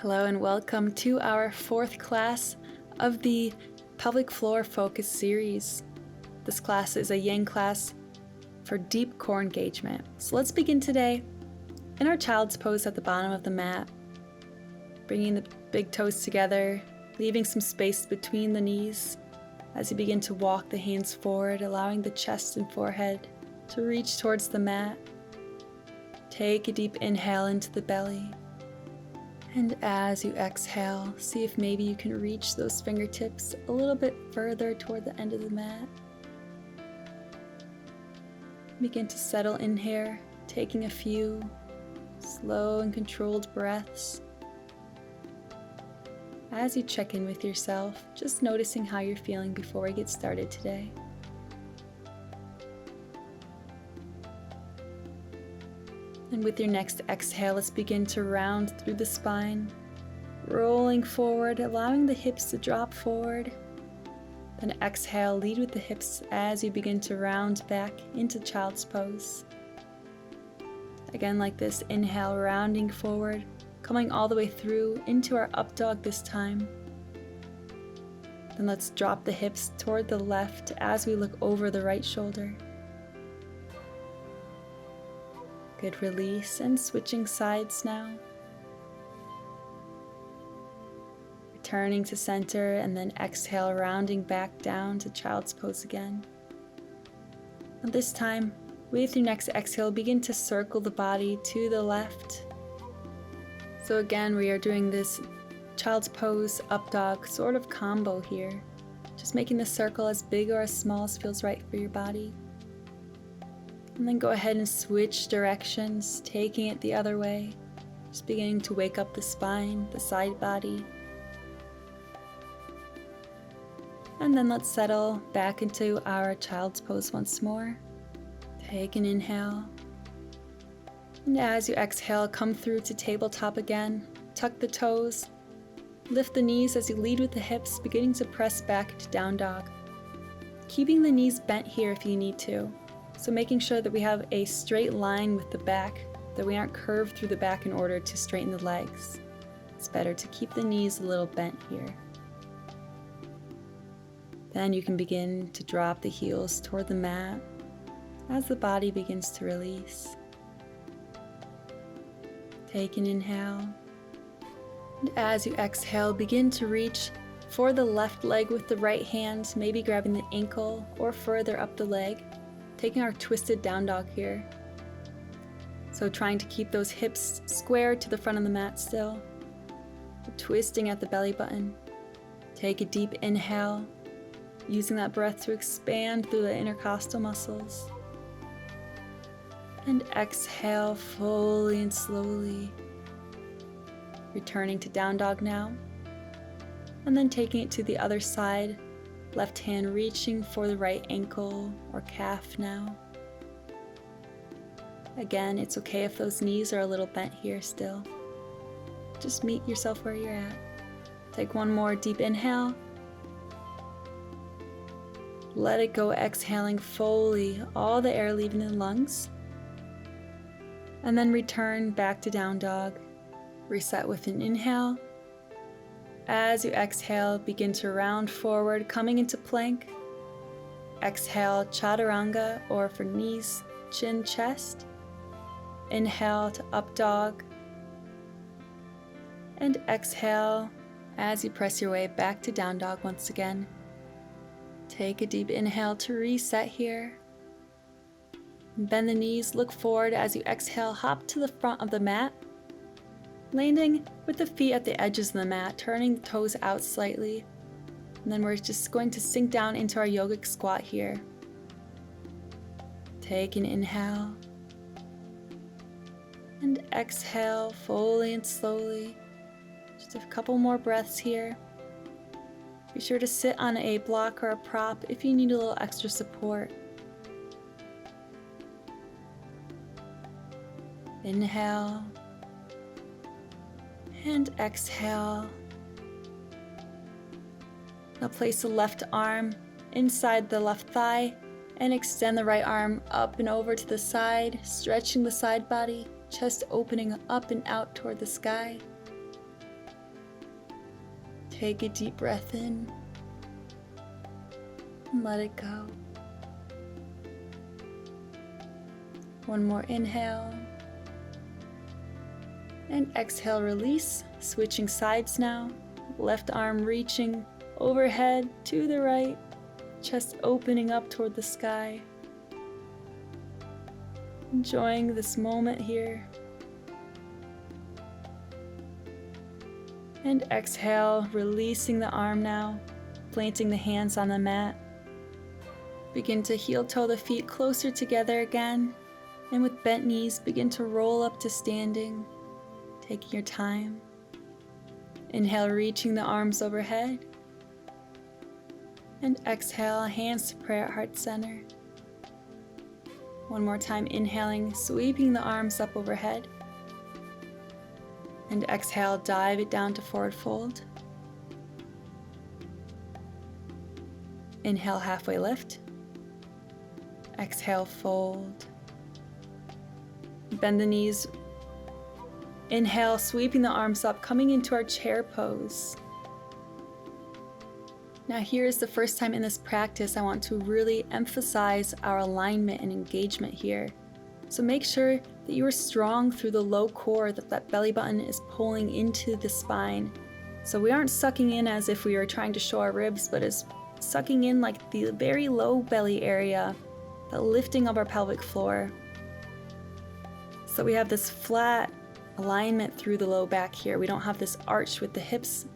Hello and welcome to our fourth class of the pelvic floor focus series. This class is a yang class for deep core engagement. So let's begin today in our child's pose at the bottom of the mat, bringing the big toes together, leaving some space between the knees as you begin to walk the hands forward, allowing the chest and forehead to reach towards the mat. Take a deep inhale into the belly. And as you exhale, see if maybe you can reach those fingertips a little bit further toward the end of the mat. Begin to settle in here, taking a few slow and controlled breaths. As you check in with yourself, just noticing how you're feeling before we get started today. And with your next exhale, let's begin to round through the spine, rolling forward, allowing the hips to drop forward. Then exhale, lead with the hips as you begin to round back into child's pose. Again, like this, inhale, rounding forward, coming all the way through into our up dog this time. Then let's drop the hips toward the left as we look over the right shoulder. Good release and switching sides now. Returning to center and then exhale, rounding back down to child's pose again. And this time, with your next exhale, begin to circle the body to the left. So again, we are doing this child's pose up dog sort of combo here. Just making the circle as big or as small as feels right for your body. And then go ahead and switch directions, taking it the other way. Just beginning to wake up the spine, the side body. And then let's settle back into our child's pose once more. Take an inhale. And as you exhale, come through to tabletop again. Tuck the toes. Lift the knees as you lead with the hips, beginning to press back into down dog. Keeping the knees bent here if you need to. So making sure that we have a straight line with the back, that we aren't curved through the back in order to straighten the legs. It's better to keep the knees a little bent here. Then you can begin to drop the heels toward the mat as the body begins to release. Take an inhale. And as you exhale, begin to reach for the left leg with the right hand, maybe grabbing the ankle or further up the leg. Taking our twisted down dog here. So trying to keep those hips squared to the front of the mat still. Twisting at the belly button. Take a deep inhale, using that breath to expand through the intercostal muscles. And exhale fully and slowly. Returning to down dog now. And then taking it to the other side. Left hand reaching for the right ankle or calf now. Again, it's okay if those knees are a little bent here still. Just meet yourself where you're at. Take one more deep inhale. Let it go, exhaling fully, all the air leaving the lungs. And then return back to down dog. Reset with an inhale. As you exhale, begin to round forward, coming into plank. Exhale, chaturanga, or for knees, chin, chest. Inhale to up dog. And exhale as you press your way back to down dog once again. Take a deep inhale to reset here. Bend the knees, look forward as you exhale, hop to the front of the mat. Landing with the feet at the edges of the mat, turning the toes out slightly. And then we're just going to sink down into our yogic squat here. Take an inhale. And exhale fully and slowly. Just a couple more breaths here. Be sure to sit on a block or a prop if you need a little extra support. Inhale. And exhale. Now place the left arm inside the left thigh and extend the right arm up and over to the side, stretching the side body, chest opening up and out toward the sky. Take a deep breath in and let it go. One more inhale. And exhale, release. Switching sides now. Left arm reaching overhead to the right. Chest opening up toward the sky. Enjoying this moment here. And exhale, releasing the arm now. Planting the hands on the mat. Begin to heel toe the feet closer together again. And with bent knees, begin to roll up to standing. Taking your time. Inhale, reaching the arms overhead. And exhale, hands to prayer at heart center. One more time, inhaling, sweeping the arms up overhead. And exhale, dive it down to forward fold. Inhale, halfway lift. Exhale, fold. Bend the knees. Inhale, sweeping the arms up, coming into our chair pose. Now here is the first time in this practice I want to really emphasize our alignment and engagement here. So make sure that you are strong through the low core, that belly button is pulling into the spine. So we aren't sucking in as if we are trying to show our ribs, but is sucking in like the very low belly area, the lifting of our pelvic floor. So we have this flat alignment through the low back here. We don't have this arch with the hips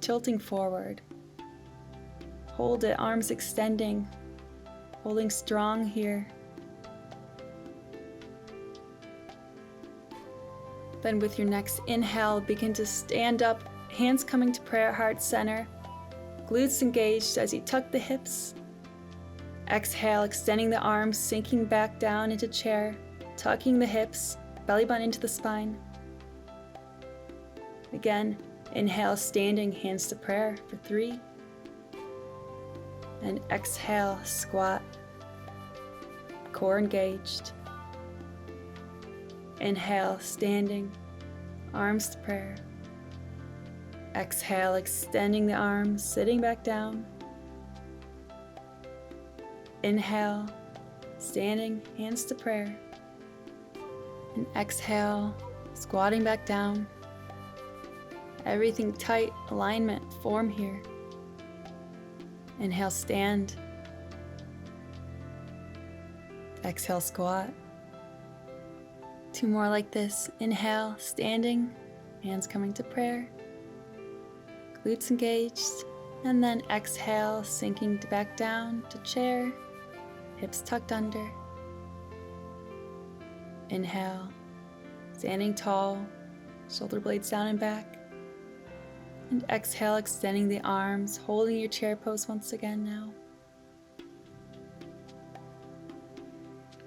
tilting forward. Hold it, arms extending, holding strong here. Then with your next inhale, begin to stand up, hands coming to prayer heart center, glutes engaged as you tuck the hips. Exhale, extending the arms, sinking back down into chair, tucking the hips, belly button into the spine. Again, inhale, standing, hands to prayer for 3. And exhale, squat, core engaged. Inhale, standing, arms to prayer. Exhale, extending the arms, sitting back down. Inhale, standing, hands to prayer. And exhale, squatting back down. Everything tight, alignment, form here. Inhale, stand. Exhale, squat. 2 more like this. Inhale, standing, hands coming to prayer. Glutes engaged. And then exhale, sinking back down to chair. Hips tucked under. Inhale, standing tall, shoulder blades down and back. And exhale, extending the arms, holding your chair pose once again now.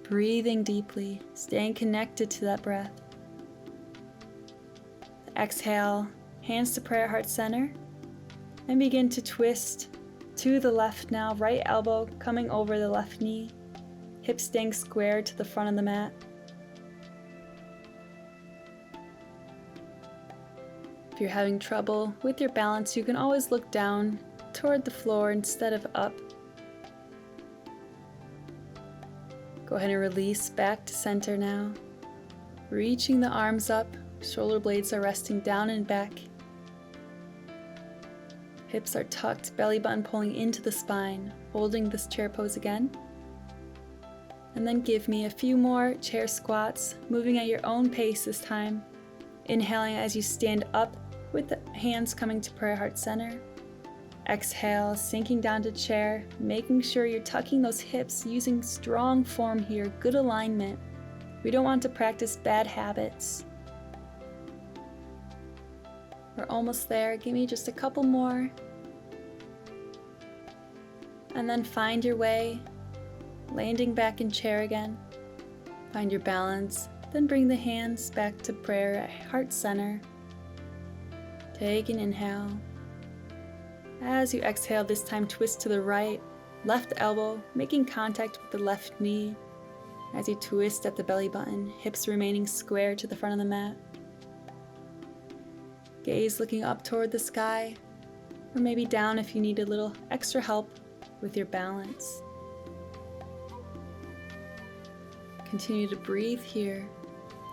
Breathing deeply, staying connected to that breath. Exhale, hands to prayer heart center. And begin to twist to the left now, right elbow coming over the left knee. Hips staying square to the front of the mat. If you're having trouble with your balance, you can always look down toward the floor instead of up. Go ahead and release back to center now. Reaching the arms up, shoulder blades are resting down and back. Hips are tucked, belly button pulling into the spine, holding this chair pose again. And then give me a few more chair squats, moving at your own pace this time. Inhaling as you stand up with the hands coming to prayer heart center. Exhale, sinking down to chair, making sure you're tucking those hips, using strong form here, good alignment. We don't want to practice bad habits. We're almost there. Give me just a couple more. And then find your way, landing back in chair again. Find your balance. Then bring the hands back to prayer at heart center. Take an inhale. As you exhale, this time twist to the right, left elbow, making contact with the left knee. As you twist at the belly button, hips remaining square to the front of the mat. Gaze looking up toward the sky. or maybe down if you need a little extra help with your balance. Continue to breathe here,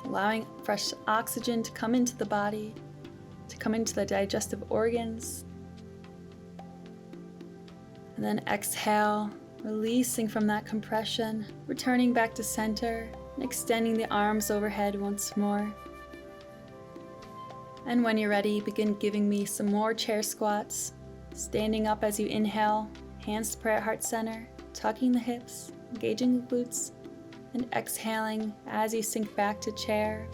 allowing fresh oxygen to come into the body, to come into the digestive organs. And then exhale, releasing from that compression, returning back to center, and extending the arms overhead once more. And when you're ready, begin giving me some more chair squats, standing up as you inhale, hands to prayer at heart center, tucking the hips, engaging the glutes, and exhaling as you sink back to chair,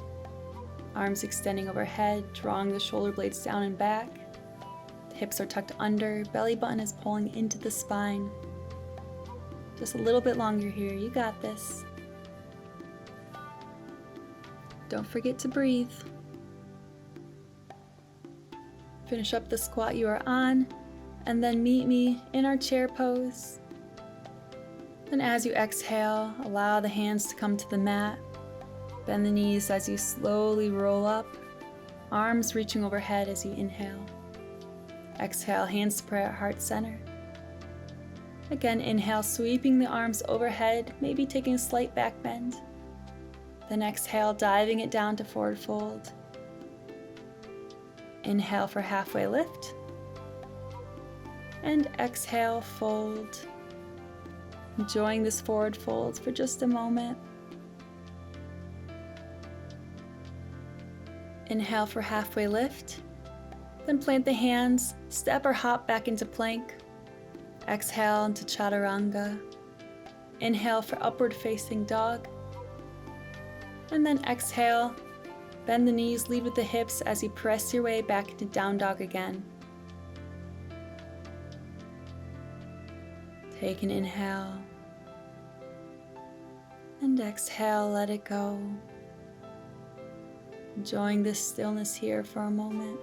arms extending overhead, drawing the shoulder blades down and back. The hips are tucked under, belly button is pulling into the spine. Just a little bit longer here, you got this. Don't forget to breathe. Finish up the squat you are on, and then meet me in our chair pose. And as you exhale, allow the hands to come to the mat. Bend the knees as you slowly roll up, arms reaching overhead as you inhale. Exhale, hands to prayer at heart center. Again, inhale, sweeping the arms overhead, maybe taking a slight back bend. Then exhale, diving it down to forward fold. Inhale for halfway lift. And exhale, fold. Enjoying this forward fold for just a moment. Inhale for halfway lift. Then plant the hands, step or hop back into plank. Exhale into chaturanga. Inhale for upward facing dog. And then exhale, bend the knees, lead with the hips as you press your way back into down dog again. Take an inhale. And exhale, let it go. Enjoying this stillness here for a moment.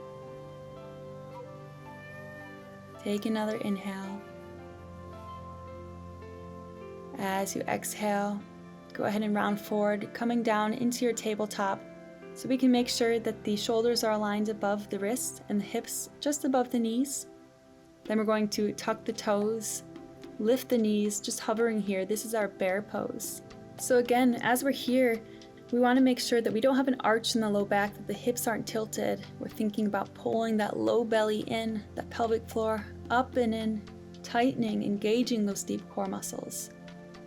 Take another inhale. As you exhale, go ahead and round forward, coming down into your tabletop so we can make sure that the shoulders are aligned above the wrists and the hips just above the knees. Then we're going to tuck the toes, lift the knees, just hovering here. This is our bear pose. So again, as we're here, we want to make sure that we don't have an arch in the low back, that the hips aren't tilted. We're thinking about pulling that low belly in, that pelvic floor up and in, tightening, engaging those deep core muscles.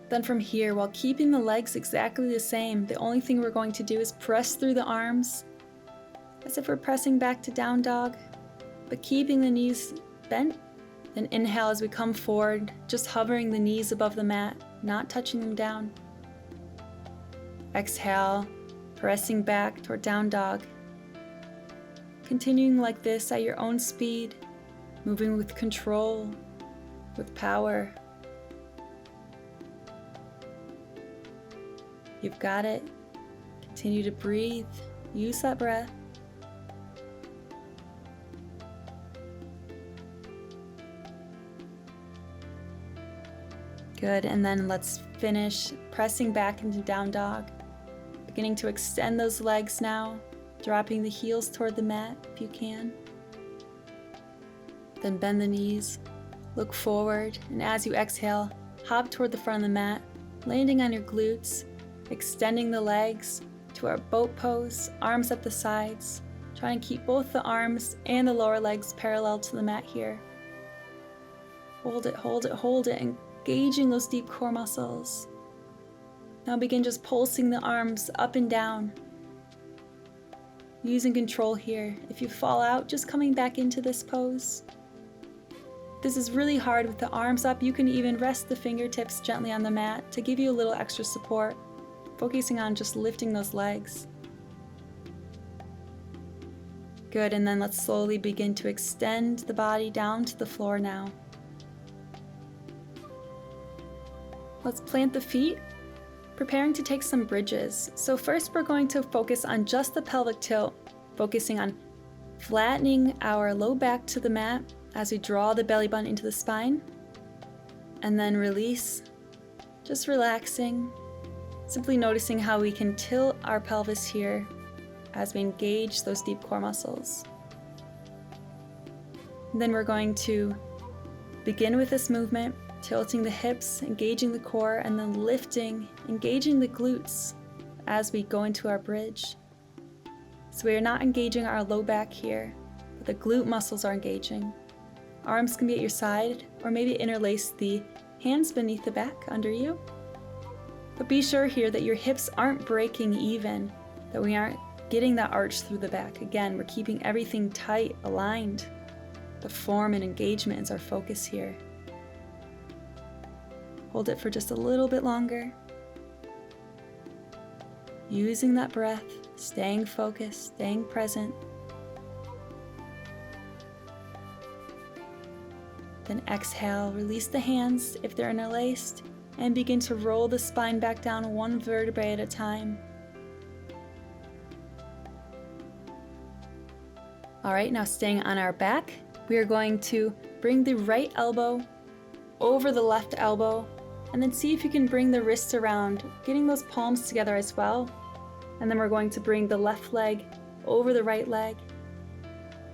Then from here, while keeping the legs exactly the same, the only thing we're going to do is press through the arms as if we're pressing back to down dog, but keeping the knees bent. Then inhale as we come forward, just hovering the knees above the mat, not touching them down. Exhale, pressing back toward down dog. Continuing like this at your own speed, moving with control, with power. You've got it. Continue to breathe. Use that breath. Good, and then let's finish pressing back into down dog. Beginning to extend those legs now, dropping the heels toward the mat if you can. Then bend the knees, look forward, and as you exhale, hop toward the front of the mat, landing on your glutes, extending the legs to our boat pose, arms at the sides. Try and keep both the arms and the lower legs parallel to the mat here. Hold it, hold it, hold it, engaging those deep core muscles. Now begin just pulsing the arms up and down. Using control here. If you fall out, just coming back into this pose. This is really hard with the arms up. You can even rest the fingertips gently on the mat to give you a little extra support. Focusing on just lifting those legs. Good, and then let's slowly begin to extend the body down to the floor now. Let's plant the feet, preparing to take some bridges. So first we're going to focus on just the pelvic tilt, focusing on flattening our low back to the mat as we draw the belly button into the spine, and then release, just relaxing. Simply noticing how we can tilt our pelvis here as we engage those deep core muscles. Then we're going to begin with this movement, tilting the hips, engaging the core, and then lifting, engaging the glutes as we go into our bridge. So we are not engaging our low back here, but the glute muscles are engaging. Arms can be at your side, or maybe interlace the hands beneath the back under you. But be sure here that your hips aren't breaking even, that we aren't getting that arch through the back. Again, we're keeping everything tight, aligned. The form and engagement is our focus here. Hold it for just a little bit longer. Using that breath, staying focused, staying present. Then exhale, release the hands if they're interlaced, and begin to roll the spine back down one vertebrae at a time. All right, now staying on our back, we are going to bring the right elbow over the left elbow, and then see if you can bring the wrists around, getting those palms together as well. And then we're going to bring the left leg over the right leg.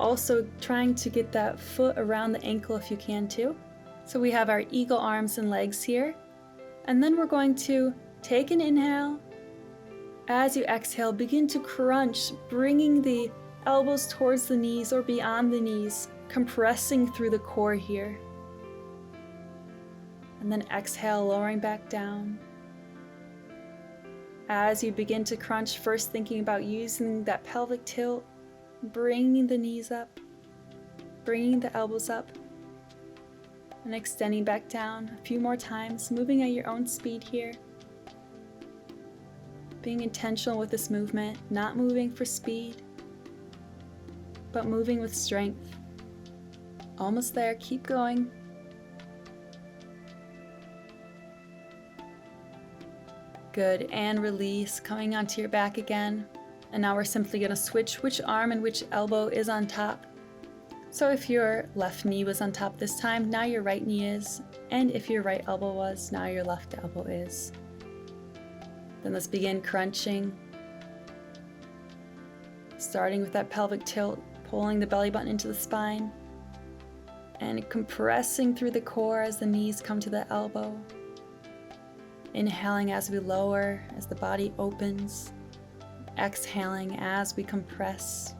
Also trying to get that foot around the ankle if you can too. So we have our eagle arms and legs here. And then we're going to take an inhale. As you exhale, begin to crunch, bringing the elbows towards the knees or beyond the knees, compressing through the core here. And then exhale, lowering back down. As you begin to crunch, first thinking about using that pelvic tilt, bringing the knees up, bringing the elbows up, and extending back down a few more times, moving at your own speed here. Being intentional with this movement, not moving for speed, but moving with strength. Almost there, keep going. Good, and release, coming onto your back again. And now we're simply gonna switch which arm and which elbow is on top. So if your left knee was on top this time, now your right knee is. And if your right elbow was, now your left elbow is. Then let's begin crunching. Starting with that pelvic tilt, pulling the belly button into the spine. And compressing through the core as the knees come to the elbow. Inhaling as we lower, as the body opens. Exhaling as we compress.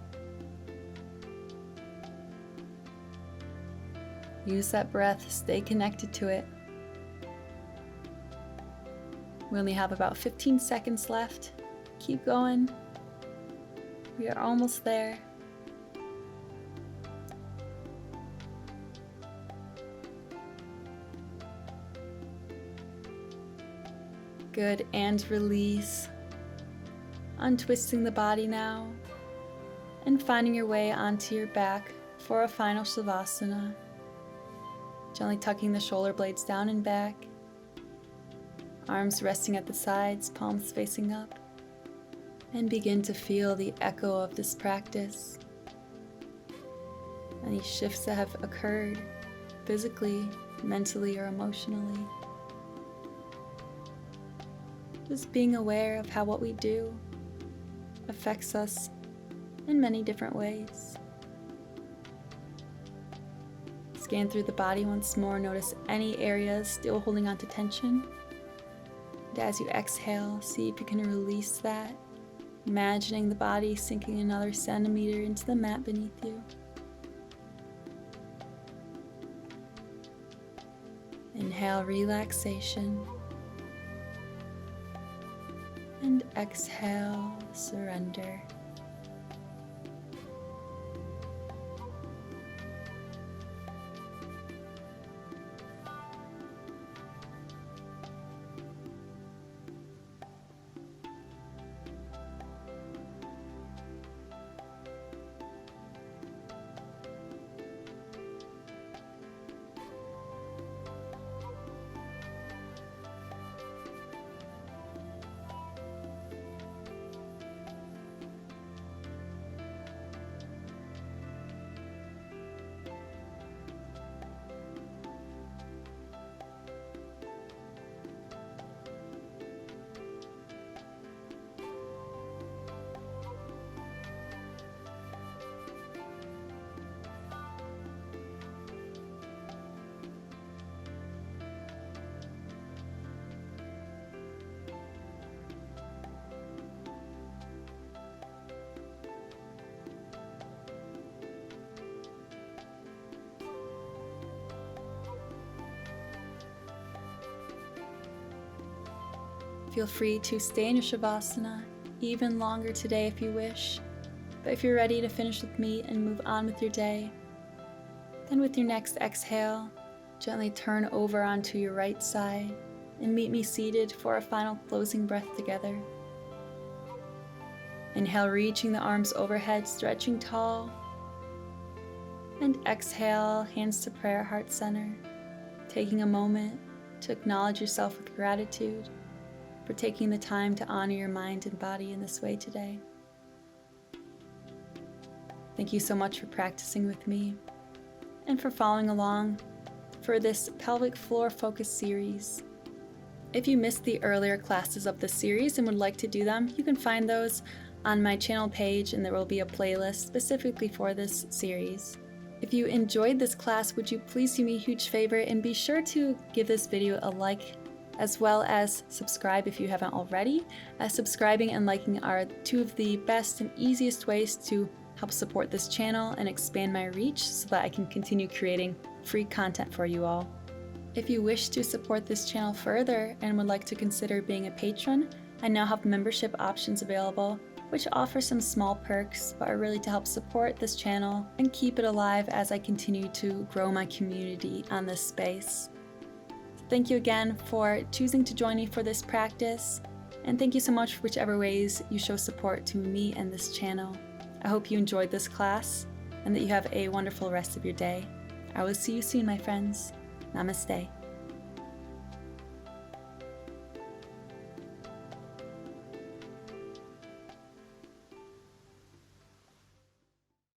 Use that breath, stay connected to it. We only have about 15 seconds left. Keep going. We are almost there. Good, and release. Untwisting the body now, and finding your way onto your back for a final Shavasana. Gently tucking the shoulder blades down and back. Arms resting at the sides, palms facing up. And begin to feel the echo of this practice. Any shifts that have occurred physically, mentally, or emotionally. Just being aware of how what we do affects us in many different ways. Scan through the body once more, notice any areas still holding on to tension. And as you exhale, see if you can release that, imagining the body sinking another centimeter into the mat beneath you. Inhale, relaxation. And exhale, surrender. Feel free to stay in your Shavasana even longer today if you wish. But if you're ready to finish with me and move on with your day, then with your next exhale, gently turn over onto your right side and meet me seated for a final closing breath together. Inhale, reaching the arms overhead, stretching tall. And exhale, hands to prayer, heart center, taking a moment to acknowledge yourself with gratitude for taking the time to honor your mind and body in this way today. Thank you so much for practicing with me and for following along for this pelvic floor focus series. If you missed the earlier classes of this series and would like to do them, you can find those on my channel page, and there will be a playlist specifically for this series. If you enjoyed this class, would you please do me a huge favor and be sure to give this video a like, as well as subscribe if you haven't already. Subscribing and liking are two of the best and easiest ways to help support this channel and expand my reach so that I can continue creating free content for you all. If you wish to support this channel further and would like to consider being a patron, I now have membership options available, which offer some small perks, but are really to help support this channel and keep it alive as I continue to grow my community on this space. So thank you again for choosing to join me for this practice, and thank you so much for whichever ways you show support to me and this channel. I hope you enjoyed this class and that you have a wonderful rest of your day. I will see you soon, my friends. Namaste.